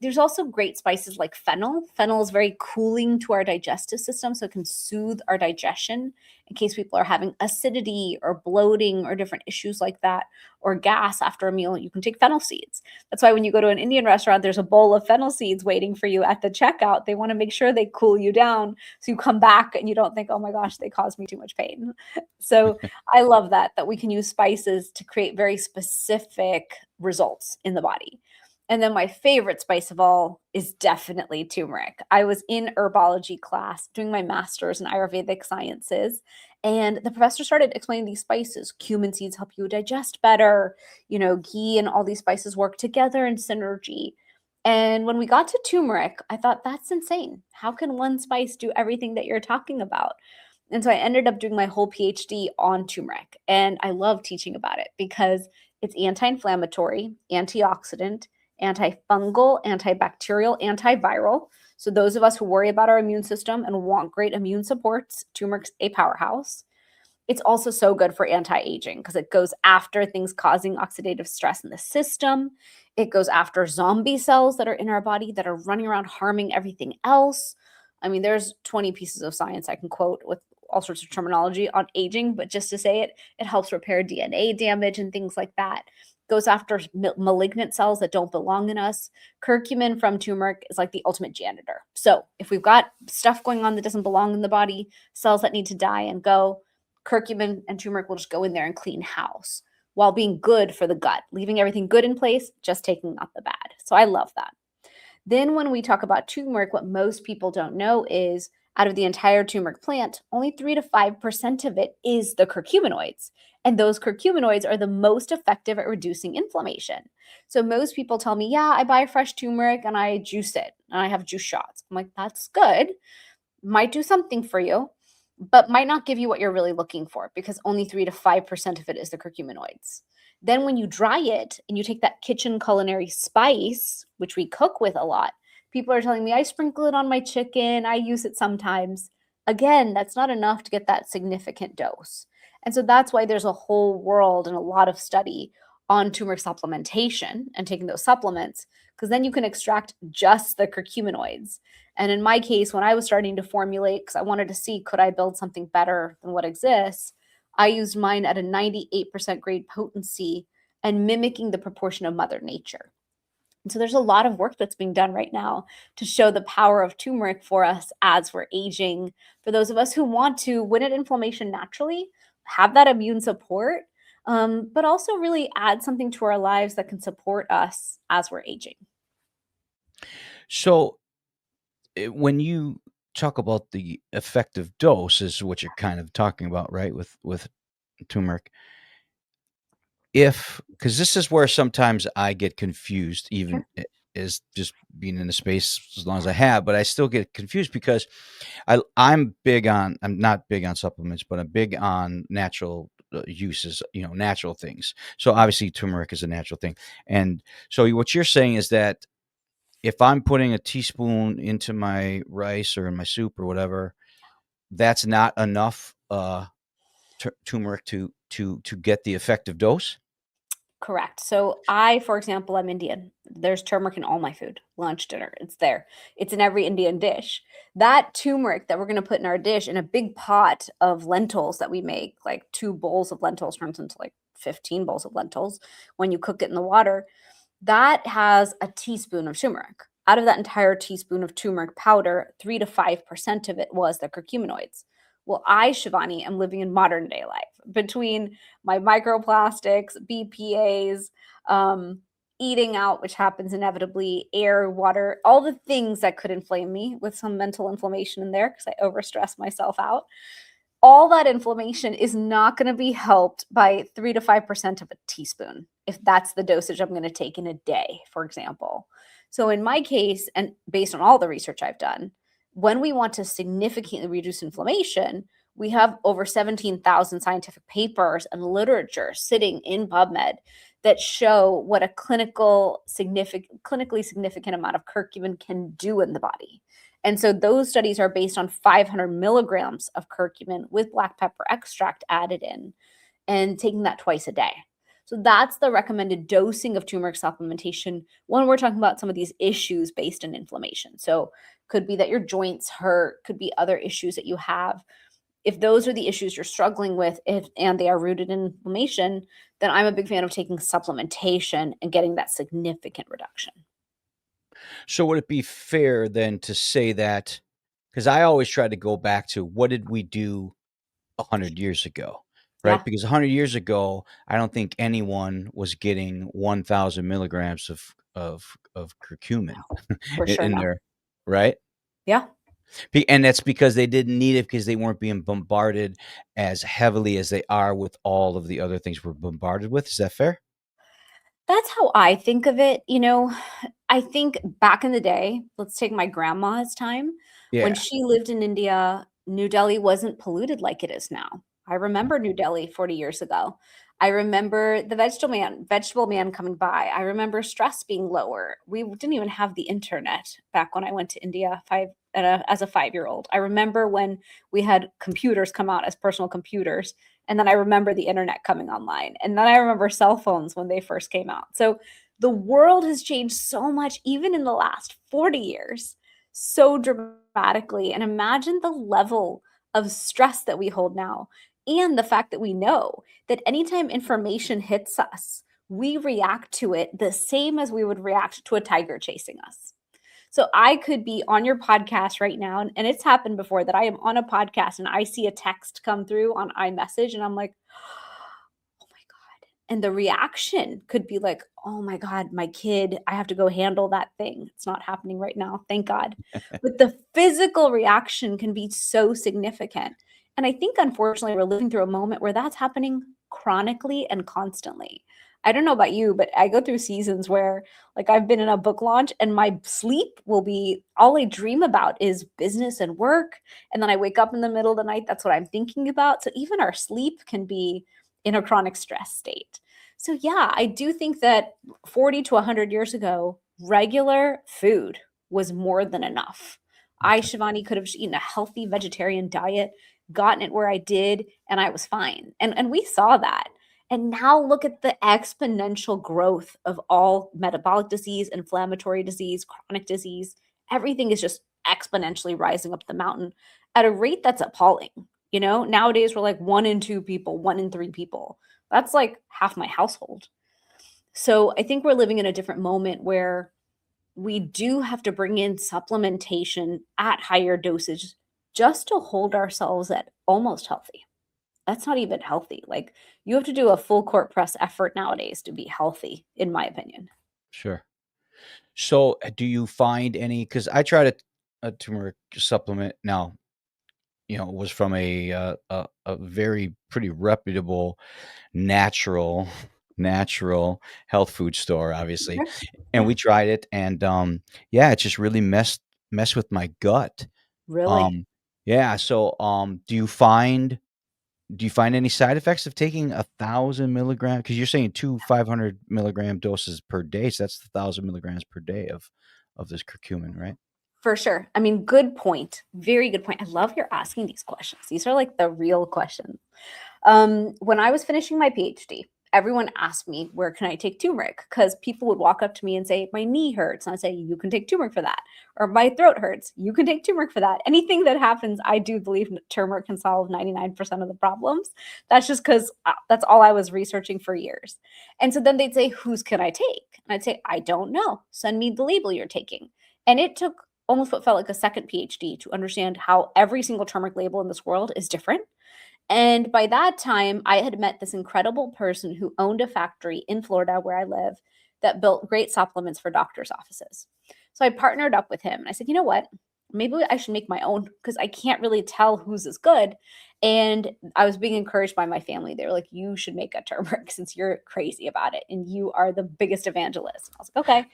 There's also great spices like fennel. Fennel is very cooling to our digestive system, so it can soothe our digestion in case people are having acidity or bloating or different issues like that, or gas after a meal. You can take fennel seeds. That's why when you go to an Indian restaurant, there's a bowl of fennel seeds waiting for you at the checkout. They want to make sure they cool you down so you come back and you don't think, oh my gosh, they caused me too much pain. So I love that we can use spices to create very specific results in the body. And then my favorite spice of all is definitely turmeric. I was in herbology class doing my master's in Ayurvedic Sciences, and the professor started explaining these spices. Cumin seeds help you digest better. Ghee and all these spices work together in synergy. And when we got to turmeric, I thought, that's insane. How can one spice do everything that you're talking about? And so I ended up doing my whole PhD on turmeric. And I love teaching about it because it's anti inflammatory, antioxidant, antifungal, antibacterial, antiviral. So those of us who worry about our immune system and want great immune supports, turmeric's a powerhouse. It's also so good for anti-aging because it goes after things causing oxidative stress in the system. It goes after zombie cells that are in our body that are running around harming everything else. I mean, there's 20 pieces of science I can quote with all sorts of terminology on aging, but just to say it, it helps repair DNA damage and things like that. Goes after malignant cells that don't belong in us. Curcumin from turmeric is like the ultimate janitor. So if we've got stuff going on that doesn't belong in the body, cells that need to die and go, curcumin and turmeric will just go in there and clean house while being good for the gut, leaving everything good in place, just taking out the bad. So I love that. Then when we talk about turmeric, what most people don't know is out of the entire turmeric plant, only 3 to 5% of it is the curcuminoids. And those curcuminoids are the most effective at reducing inflammation. So most people tell me, yeah, I buy fresh turmeric and I juice it and I have juice shots. I'm like, that's good. Might do something for you, but might not give you what you're really looking for because only 3 to 5% of it is the curcuminoids. Then when you dry it and you take that kitchen culinary spice, which we cook with a lot, people are telling me I sprinkle it on my chicken, I use it sometimes. Again, that's not enough to get that significant dose. And so that's why there's a whole world and a lot of study on turmeric supplementation and taking those supplements, because then you can extract just the curcuminoids. And in my case, when I was starting to formulate, because I wanted to see could I build something better than what exists, I used mine at a 98% grade potency and mimicking the proportion of Mother Nature. And so there's a lot of work that's being done right now to show the power of turmeric for us as we're aging. For those of us who want to win at inflammation naturally, have that immune support, but also really add something to our lives that can support us as we're aging. So, when you talk about the effective dose is what you're kind of talking about, right, with turmeric. If because this is where sometimes I get confused even as just being in the space as long as I have, but I still get confused because I'm not big on supplements, but I'm big on natural, uses, natural things. So, obviously, turmeric is a natural thing, and so what you're saying is that if I'm putting a teaspoon into my rice or in my soup or whatever, that's not enough, turmeric to get the effective dose? Correct. So I, for example, I'm Indian. There's turmeric in all my food, lunch, dinner. It's there. It's in every Indian dish. That turmeric that we're going to put in our dish in a big pot of lentils that we make, like 2 bowls of lentils turns into like 15 bowls of lentils when you cook it in the water. That has a teaspoon of turmeric. Out of that entire teaspoon of turmeric powder, 3 to 5% of it was the curcuminoids. Well, I, Shivani, am living in modern day life between my microplastics, BPAs, eating out, which happens inevitably, air, water, all the things that could inflame me with some mental inflammation in there because I overstress myself out. All that inflammation is not going to be helped by 3 to 5% of a teaspoon if that's the dosage I'm going to take in a day, for example. So, in my case, and based on all the research I've done, when we want to significantly reduce inflammation, we have over 17,000 scientific papers and literature sitting in PubMed that show what a clinically significant amount of curcumin can do in the body. And so those studies are based on 500 milligrams of curcumin with black pepper extract added in and taking that twice a day. So that's the recommended dosing of turmeric supplementation when we're talking about some of these issues based in inflammation. So could be that your joints hurt, could be other issues that you have. If those are the issues you're struggling with and they are rooted in inflammation, then I'm a big fan of taking supplementation and getting that significant reduction. So would it be fair then to say that because I always try to go back to what did we do 100 years ago, right? Yeah, Because 100 years ago, I don't think anyone was getting 1,000 milligrams of curcumin for sure. in No. there, right? Yeah. And that's because they didn't need it because they weren't being bombarded as heavily as they are with all of the other things we're bombarded with. Is that fair? That's how I think of it. I think back in the day, let's take my grandma's time. When Yeah. she lived in India, New Delhi wasn't polluted like it is now. I remember New Delhi 40 years ago. I remember the vegetable man coming by. I remember stress being lower. We didn't even have the internet back when I went to India as a 5-year-old. I remember when we had computers come out as personal computers, and then I remember the internet coming online. And then I remember cell phones when they first came out. So the world has changed so much, even in the last 40 years, so dramatically. And imagine the level of stress that we hold now, and the fact that we know that anytime information hits us, we react to it the same as we would react to a tiger chasing us. So I could be on your podcast right now, and it's happened before that I am on a podcast and I see a text come through on iMessage, and I'm like, oh my God. And the reaction could be like, oh my God, my kid, I have to go handle that thing. It's not happening right now, thank God. But the physical reaction can be so significant. And I think, unfortunately, we're living through a moment where that's happening chronically and constantly. I don't know about you, but I go through seasons where, like, I've been in a book launch and my sleep will be all I dream about is business and work. And then I wake up in the middle of the night. That's what I'm thinking about. So even our sleep can be in a chronic stress state. So, yeah, I do think that 40 to 100 years ago, regular food was more than enough. I, Okay. Shivani, could have eaten a healthy vegetarian diet, gotten it where I did, and I was fine. And we saw that. And now look at the exponential growth of all metabolic disease, inflammatory disease, chronic disease. Everything is just exponentially rising up the mountain at a rate that's appalling. Nowadays we're like 1 in 2 people, 1 in 3 people. That's like half my household. So I think we're living in a different moment where we do have to bring in supplementation at higher dosage just to hold ourselves at almost healthy. That's not even healthy. Like, you have to do a full court press effort nowadays to be healthy, in my opinion. Sure. So, do you find any? Because I tried a turmeric supplement. Now, it was from a very pretty reputable natural natural health food store, obviously, Okay. and Yeah. we tried it, and, yeah, it just really messed with my gut. Really? Um, yeah, so, do you find any side effects of taking 1,000 milligram? Because you're saying 2 500 milligram doses per day, so that's 1,000 milligrams per day of this curcumin, right? For sure. I mean, good point. Very good point. I love you're asking these questions. These are like the real questions. When I was finishing my PhD, everyone asked me, where can I take turmeric? Because people would walk up to me and say, my knee hurts. And I'd say, you can take turmeric for that. Or my throat hurts. You can take turmeric for that. Anything that happens, I do believe turmeric can solve 99% of the problems. That's just because that's all I was researching for years. And so then they'd say, whose can I take? And I'd say, I don't know. Send me the label you're taking. And it took almost what felt like a second PhD to understand how every single turmeric label in this world is different. And by that time, I had met this incredible person who owned a factory in Florida where I live that built great supplements for doctors' offices. So I partnered up with him and I said, you know what? Maybe I should make my own because I can't really tell whose is good. And I was being encouraged by my family. They were like, you should make a turmeric since you're crazy about it and you are the biggest evangelist. I was like, okay,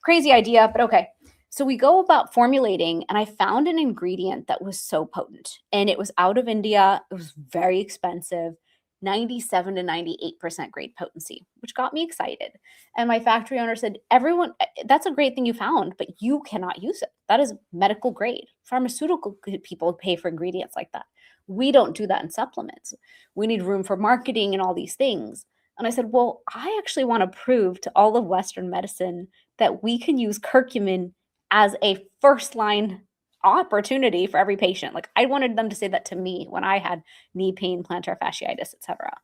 crazy idea, but okay. So we go about formulating, and I found an ingredient that was so potent, and it was out of India. It was very expensive, 97 to 98% grade potency, which got me excited. And my factory owner said, everyone, that's a great thing you found, but you cannot use it. That is medical grade. Pharmaceutical people pay for ingredients like that. We don't do that in supplements. We need room for marketing and all these things. And I said, well, I actually want to prove to all of Western medicine that we can use curcumin as a first line opportunity for every patient. Like, I wanted them to say that to me when I had knee pain, plantar fasciitis, etc.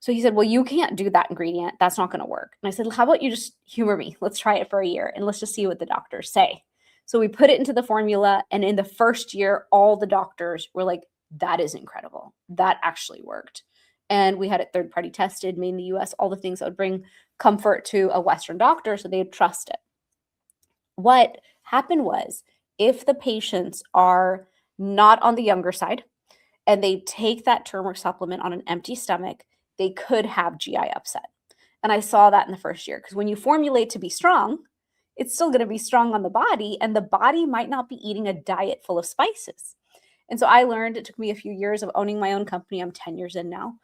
So he said, well, you can't do that ingredient. That's not going to work. And I said, how about you just humor me? Let's try it for a year and let's just see what the doctors say. So we put it into the formula. And in the first year, all the doctors were like, that is incredible. That actually worked. And we had it third party tested, made in the US, all the things that would bring comfort to a Western doctor so they'd trust it. What happened was, if the patients are not on the younger side and they take that turmeric supplement on an empty stomach, they could have GI upset. And I saw that in the first year because when you formulate to be strong, it's still going to be strong on the body, and the body might not be eating a diet full of spices. And so I learned, it took me a few years of owning my own company. I'm 10 years in now.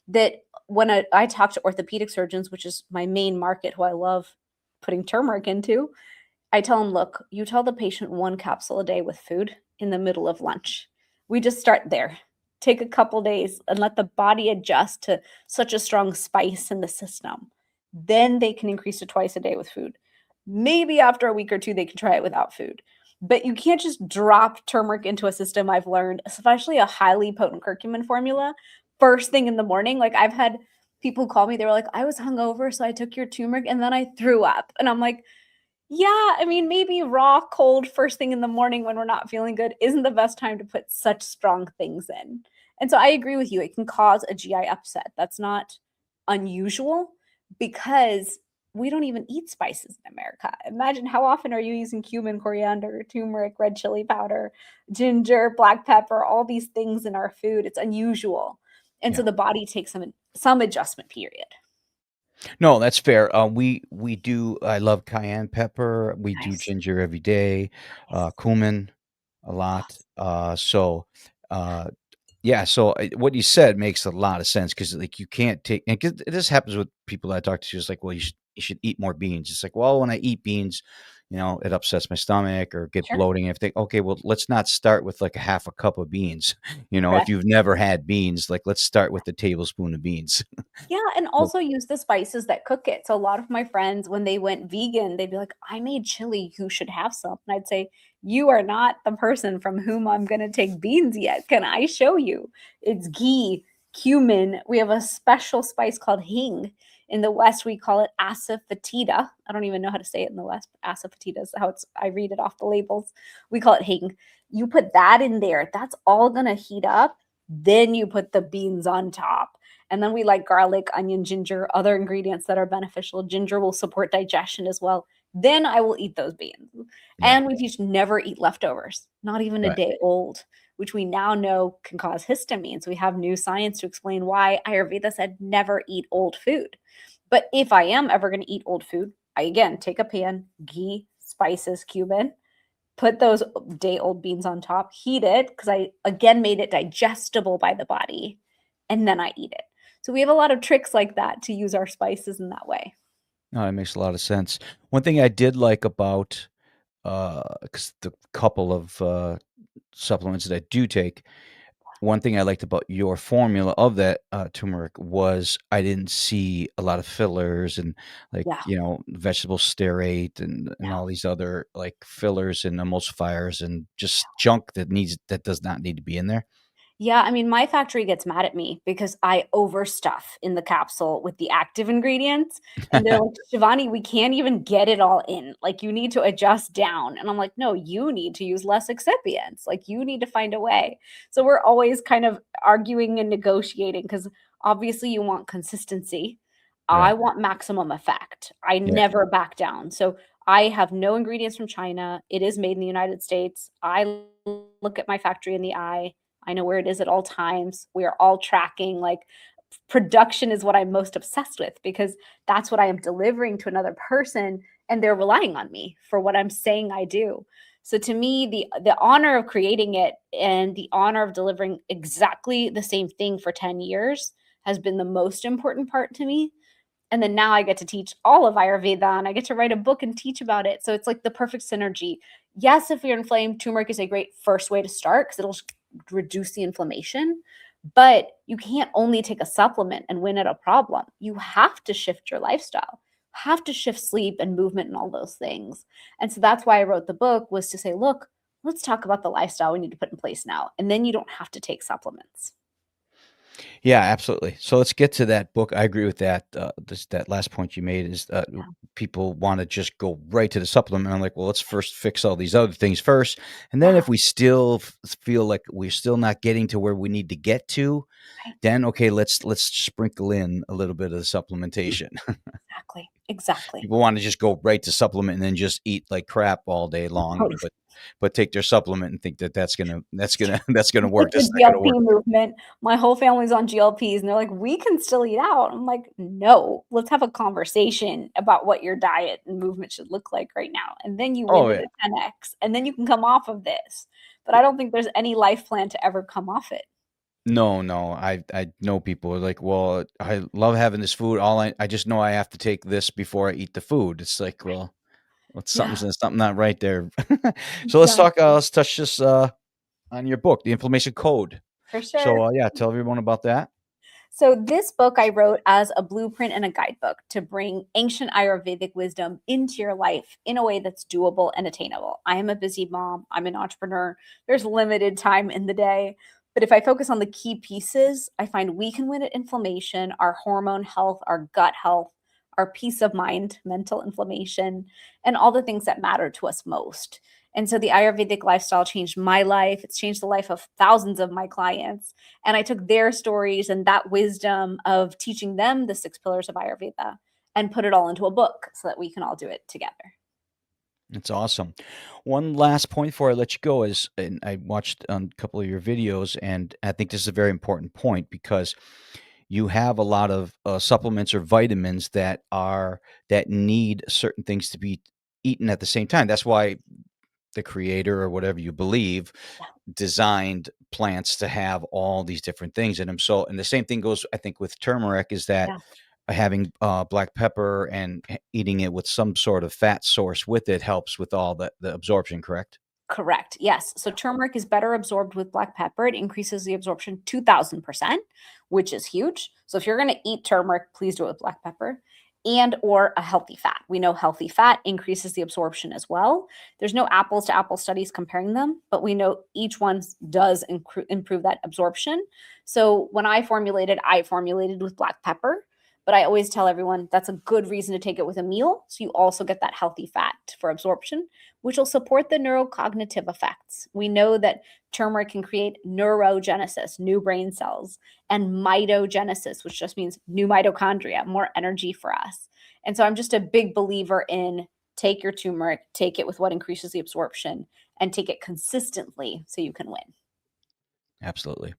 that when I talk to orthopedic surgeons, which is my main market, who I love putting turmeric into, I tell them, look, you tell the patient one capsule a day with food in the middle of lunch. We just start there. Take a couple days and let the body adjust to such a strong spice in the system. Then they can increase to twice a day with food. Maybe after a week or two, they can try it without food. But you can't just drop turmeric into a system, I've learned, especially a highly potent curcumin formula, first thing in the morning. Like I've had people call me, they were like, I was hungover, so I took your turmeric and then I threw up. And I'm like, yeah, I mean, maybe raw, cold, first thing in the morning when we're not feeling good isn't the best time to put such strong things in. And so I agree with you. It can cause a GI upset. That's not unusual because we don't even eat spices in America. Imagine how often are you using cumin, coriander, turmeric, red chili powder, ginger, black pepper, all these things in our food. It's unusual. And so Yeah. the body takes some adjustment period. No, that's fair. We do. I love cayenne pepper. We do Nice. ginger every day, Nice. cumin a lot. Awesome. Uh, yeah. So what you said makes a lot of sense because like you can't take and 'cause this happens with people that I talk to. It's like, well, you should eat more beans. It's like, well, when I eat beans, it upsets my stomach or get Sure. bloating. If they okay, well, let's not start with like a half a cup of beans. If Correct. you've never had beans, like let's start with a tablespoon of beans. Yeah, and also use the spices that cook it. So a lot of my friends, when they went vegan, they'd be like, "I made chili, you should have some." And I'd say, "You are not the person from whom I'm gonna take beans yet. Can I show you?" It's ghee, cumin. We have a special spice called hing. In the West, we call it asafoetida. I don't even know how to say it in the West, but asafoetida is how I read it off the labels. We call it hing. You put that in there, that's all gonna heat up. Then you put the beans on top, and then we like garlic, onion, ginger, other ingredients that are beneficial. Ginger will support digestion as well. Then I will eat those beans. Yeah. And we teach never eat leftovers, not even a Right. day old, which we now know can cause histamines. We have new science to explain why Ayurveda said never eat old food. But if I am ever going to eat old food, I again take a pan, ghee, spices, cumin, put those day old beans on top, heat it because I again made it digestible by the body, and then I eat it. So we have a lot of tricks like that to use our spices in that way. No, that makes a lot of sense. One thing I did like about, 'cause the couple of, supplements that I do take, one thing I liked about your formula of that, turmeric was I didn't see a lot of fillers and, like, Yeah, vegetable stearate and yeah. all these other, like, fillers and emulsifiers and just junk that does not need to be in there. Yeah, I mean, my factory gets mad at me because I overstuff in the capsule with the active ingredients, and they're like, "Shivani, we can't even get it all in. Like, you need to adjust down." And I'm like, "No, you need to use less excipients. Like, you need to find a way." So we're always kind of arguing and negotiating because obviously you want consistency. I Right. want maximum effect. I Yeah. never back down. So I have no ingredients from China. It is made in the United States. I look at my factory in the eye. I know where it is at all times. We are all tracking, like, production is what I'm most obsessed with because that's what I am delivering to another person, and they're relying on me for what I'm saying I do. So to me, the honor of creating it and the honor of delivering exactly the same thing for 10 years has been the most important part to me. And then now I get to teach all of Ayurveda and I get to write a book and teach about it. So it's like the perfect synergy. Yes, if you're inflamed, turmeric is a great first way to start because it'll reduce the inflammation. But you can't only take a supplement and win at a problem. You have to shift your lifestyle, have to shift sleep and movement and all those things. And so that's why I wrote the book was to say, look, let's talk about the lifestyle we need to put in place now. And then you don't have to take supplements. Yeah, absolutely. So let's get to that book. I agree with that. That last point you made is Yeah, people want to just go right to the supplement. I'm like, well, let's first fix all these other things first, and then yeah, if we still feel like we're still not getting to where we need to get to, right. then okay, let's sprinkle in a little bit of the supplementation. Exactly. Exactly. People want to just go right to supplement and then just eat like crap all day long, but take their supplement and think that that's gonna Like work. the That's not gonna GLP work. movement. My whole family's on GLPs, and they're like, "We can still eat out." I'm like, "No, let's have a conversation about what your diet and movement should look like right now, and then you win Oh at yeah. a 10x, and then you can come off of this." But I don't think there's any life plan to ever come off it. No, no, I know people are like, "Well, I love having this food. All I just know I have to take this before I eat the food." It's like, Right. well, Yeah, something not right there. So exactly. let's touch this on your book, The Inflammation Code. For So sure. yeah, tell everyone about that. So, this book I wrote as a blueprint and a guidebook to bring ancient Ayurvedic wisdom into your life in a way that's doable and attainable. I am a busy mom, I'm an entrepreneur. There's limited time in the day. But if I focus on the key pieces, I find we can win at inflammation, our hormone health, our gut health, our peace of mind, mental inflammation, and all the things that matter to us most. And so the Ayurvedic lifestyle changed my life. It's changed the life of thousands of my clients. And I took their stories and that wisdom of teaching them the six pillars of Ayurveda and put it all into a book so that we can all do it together. It's awesome. One last point before I let you go is, and I watched a couple of your videos, and I think this is a very important point because you have a lot of supplements or vitamins that need certain things to be eaten at the same time. That's why the creator or whatever you believe Yeah. designed plants to have all these different things in them. So, and the same thing goes, I think, with turmeric is that Yeah. having black pepper and eating it with some sort of fat source with it helps with all the absorption, correct? Correct. Yes. So turmeric is better absorbed with black pepper. It increases the absorption 2000%, which is huge. So if you're going to eat turmeric, please do it with black pepper and or a healthy fat. We know healthy fat increases the absorption as well. There's no apples to apple studies comparing them, but we know each one does improve that absorption. So when I formulated with black pepper, but I always tell everyone that's a good reason to take it with a meal. So you also get that healthy fat for absorption, which will support the neurocognitive effects. We know that turmeric can create neurogenesis, new brain cells, and mitogenesis, which just means new mitochondria, more energy for us. And so I'm just a big believer in take your turmeric, take it with what increases the absorption, and take it consistently so you can win. Absolutely.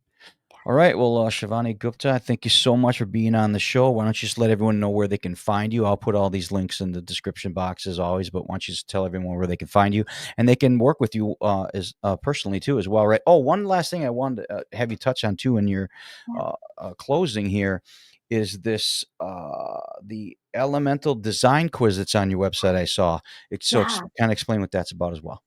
All right. Well, Shivani Gupta, thank you so much for being on the show. Why don't you just let everyone know where they can find you? I'll put all these links in the description box as always, but why don't you just tell everyone where they can find you and they can work with you as personally too as well, right? Oh, one last thing I wanted to have you touch on too in your Yeah. closing here is this the elemental design quiz that's on your website. I saw it, so Yeah. kind of explain what that's about as well.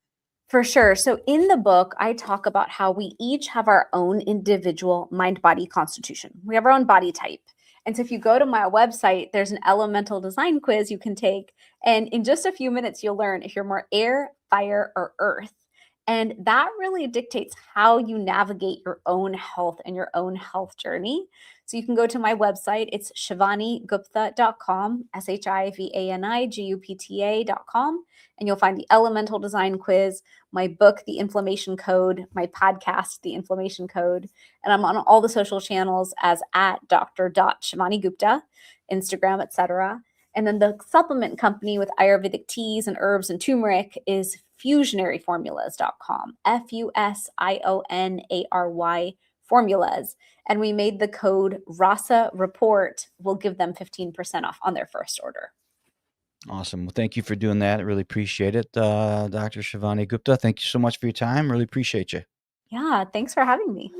For sure. So in the book, I talk about how we each have our own individual mind body constitution. We have our own body type. And so if you go to my website, there's an elemental design quiz you can take. And in just a few minutes, you'll learn if you're more air, fire, or earth. And that really dictates how you navigate your own health and your own health journey. So you can go to my website. It's shivanigupta.com, SHIVANIGUPTA.com, and you'll find the elemental design quiz, my book, The Inflammation Code, my podcast, The Inflammation Code. And I'm on all the social channels as at Dr. Gupta, Instagram, etc. And then the supplement company with Ayurvedic teas and herbs and turmeric is fusionaryformulas.com, FUSIONARY formulas. And we made the code RASA report will give them 15% off on their first order. Awesome. Well, thank you for doing that. I really appreciate it, Dr. Shivani Gupta. Thank you so much for your time. Really appreciate you. Yeah, thanks for having me.